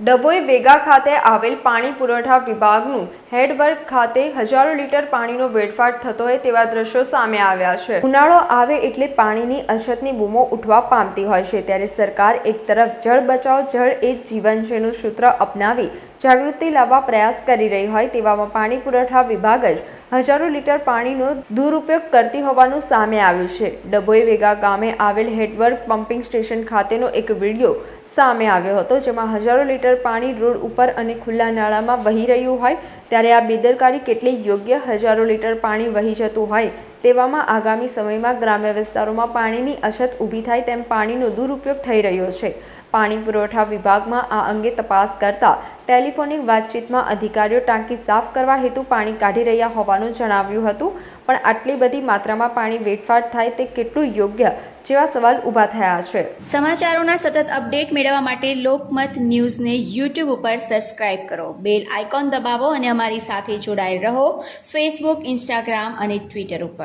ડભોઈ વેગા ખાતે આવેલ પાણી પુરવઠા વિભાગનું હેડવર્ક ખાતે હજારો લીટર પાણીનો વેડફાટ થતો હોય તેવા દ્રશ્યો સામે આવ્યા છે। ઉનાળો આવે એટલે પાણીની અછતની બૂમો ઉઠવા પામતી હોય છે, ત્યારે સરકાર એક તરફ જળ બચાવ જળ એ જ જીવન છેનું સૂત્ર અપનાવી જાગૃતિ લાવવા પ્રયાસ કરી રહી હોય તેવામાં પાણી પુરવઠા વિભાગ જ હજારો લીટર પાણીનો દુરુપયોગ કરતી હોવાનું સામે આવ્યું છે। ડભોઈ વેગા ગામે આવેલ હેડવર્ક પમ્પિંગ સ્ટેશન ખાતેનો એક વિડીયો સામે આવ્યો હતો, જેમાં હજારો લીટર પાણી રોડ ઉપર અને ખુલ્લા નાળામાં વહી રહ્યું હોય ત્યારે આ બેદરકારી કેટલી યોગ્ય? હજારો લીટર પાણી વહી જતું હોય તેવામાં આગામી સમયમાં ગ્રામ્ય વિસ્તારોમાં પાણીની અછત ઊભી થાય તેમ પાણીનો દુરુપયોગ થઈ રહ્યો છે। પાણી પુરવઠા વિભાગમાં આ અંગે તપાસ કરતા ટેલિફોનિક વાતચીતમાં અધિકારીઓ ટાંકી સાફ કરવા હેતુ પાણી કાઢી રહ્યા હોવાનું જણાવ્યું હતું, પણ આટલી બધી માત્રામાં પાણી વેડફાટ થાય તે કેટલું યોગ્ય જેવા સવાલ ઊભા થયા છે। સમાચારોના સતત અપડેટ મેળવવા માટે લોકમત ન્યૂઝને YouTube ઉપર સબસ્ક્રાઇબ કરો, બેલ આઇકોન દબાવો અને અમારી સાથે જોડાયેલ રહો ફેસબુક, ઇન્સ્ટાગ્રામ અને ટ્વિટર ઉપર।